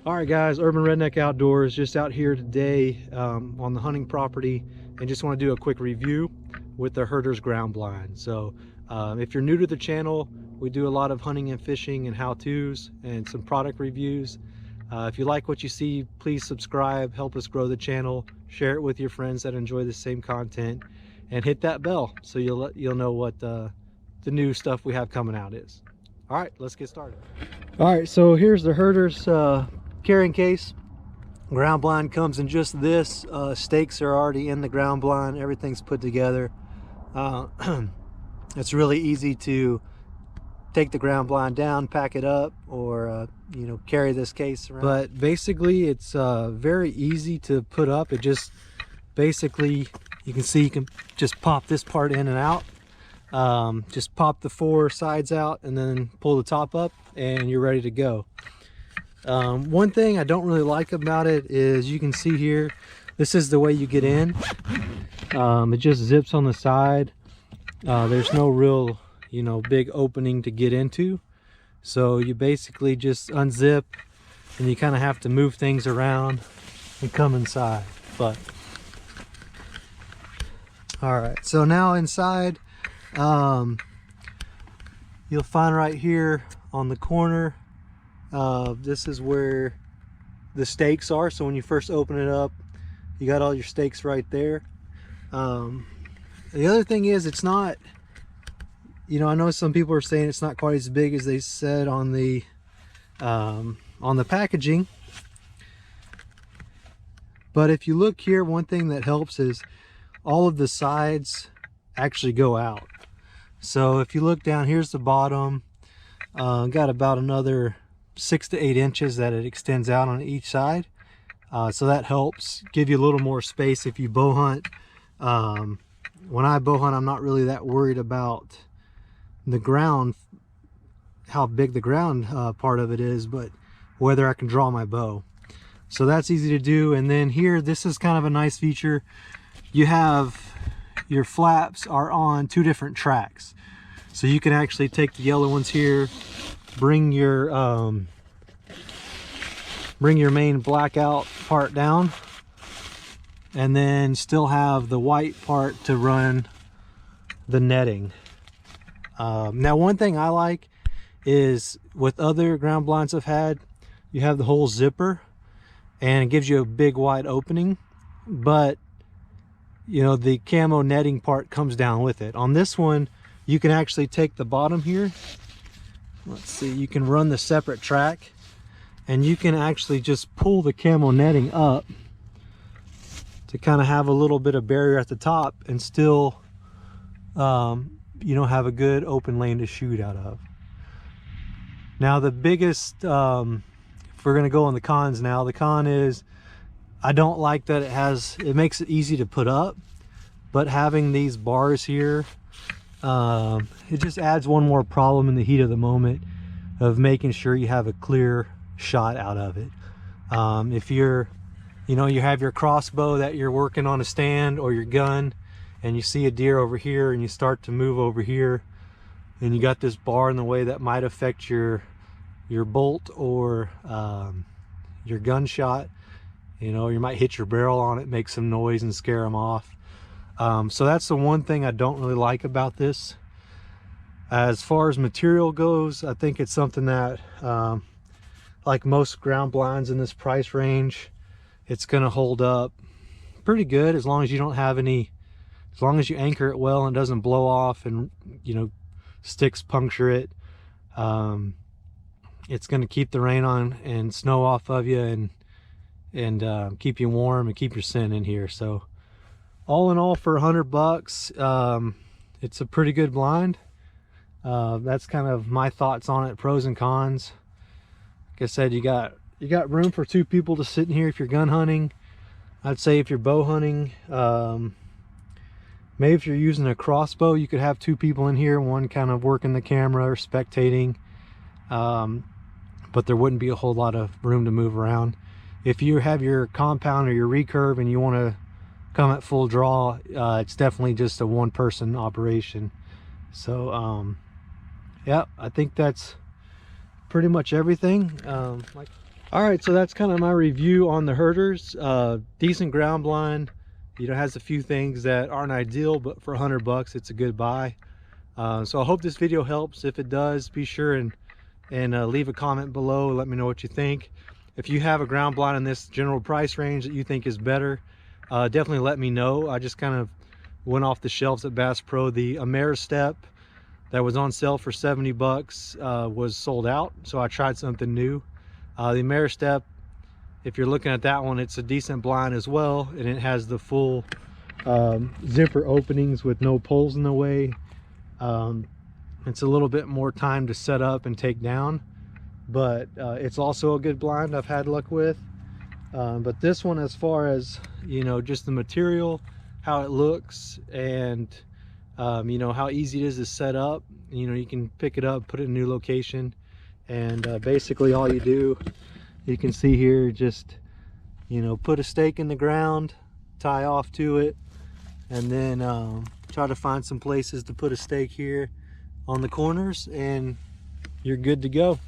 All right, guys, Urban Redneck Outdoors, just out here today on the hunting property, and just want to do a quick review with the Herter's ground blind. So if you're new to the channel, we do a lot of hunting and fishing and how-tos and some product reviews. If you like what you see, please subscribe, help us grow the channel, share it with your friends that enjoy the same content, and hit that bell so you'll know what the new stuff we have coming out is. All right, let's get started. All right, so here's the Herter's carrying case. Ground blind comes in just this. Stakes are already in the ground blind. Everything's put together. It's really easy to take the ground blind down, pack it up, or you know, carry this case around. But basically, it's very easy to put up. It just basically, you can see, you can just pop this part in and out. Just pop the four sides out and then pull the top up, and you're ready to go. One thing I don't really like about it is, you can see here, this is the way you get in. It just zips on the side. There's no real, you know, big opening to get into. So you basically just unzip, and you kind of have to move things around and come inside. But all right, so now inside, you'll find right here on the corner, this is where the stakes are. So when you first open it up, you got all your stakes right there. The other thing is, it's not, you know, I know some people are saying it's not quite as big as they said on the packaging. But if you look here, one thing that helps is all of the sides actually go out. So if you look down, here's the bottom. Got about another 6 to 8 inches that it extends out on each side. So that helps give you a little more space if you bow hunt. When I bow hunt, I'm not really that worried about the ground, how big the ground part of it is, but whether I can draw my bow. So that's easy to do. And then here, this is kind of a nice feature. You have your flaps are on 2 different tracks. So you can actually take the yellow ones here, bring your main blackout part down, and then still have the white part to run the netting. Now, one thing I like is, with other ground blinds I've had, you have the whole zipper and it gives you a big wide opening, but you know, the camo netting part comes down with it. On this one, you can actually take the bottom here, let's see, you can run the separate track, and you can actually just pull the camo netting up to kind of have a little bit of barrier at the top, and still you know, have a good open lane to shoot out of. Now the biggest, if we're going to go on the cons now, the con is, I don't like that it makes it easy to put up, but having these bars here, it just adds one more problem in the heat of the moment of making sure you have a clear shot out of it. If you're, you know, you have your crossbow that you're working on a stand, or your gun, and you see a deer over here and you start to move over here, and you got this bar in the way that might affect your bolt or your gunshot. You know, you might hit your barrel on it, make some noise and scare them off. So that's the one thing I don't really like about this. As far as material goes, I think it's something that, like most ground blinds in this price range, it's going to hold up pretty good, as long as you don't have any, as long as you anchor it well and it doesn't blow off and, you know, sticks puncture it. It's going to keep the rain on and snow off of you, and keep you warm and keep your scent in here. So all in all, for $100, it's a pretty good blind. That's kind of my thoughts on it, pros and cons. Like I said, you got room for 2 people to sit in here if you're gun hunting. I'd say if you're bow hunting, maybe if you're using a crossbow, you could have 2 people in here, one kind of working the camera or spectating, but there wouldn't be a whole lot of room to move around. If you have your compound or your recurve and you want to come at full draw, it's definitely just a 1-person operation. So yeah, I think that's pretty much everything. All right, so that's kind of my review on the Herters. Decent ground blind. You know, has a few things that aren't ideal, but for $100 it's a good buy. So I hope this video helps. If it does, be sure and leave a comment below. Let me know what you think. If you have a ground blind in this general price range that you think is better, definitely let me know. I just kind of went off the shelves at Bass Pro. The Ameristep that was on sale for $70 was sold out, so I tried something new. The Ameristep, if you're looking at that one, it's a decent blind as well, and it has the full zipper openings with no poles in the way. It's a little bit more time to set up and take down, but it's also a good blind I've had luck with. But this one, as far as, you know, just the material, how it looks, and you know, how easy it is to set up. You know, you can pick it up, put it in a new location, and basically all you do, you can see here, just, you know, put a stake in the ground, tie off to it, and then try to find some places to put a stake here on the corners, and you're good to go.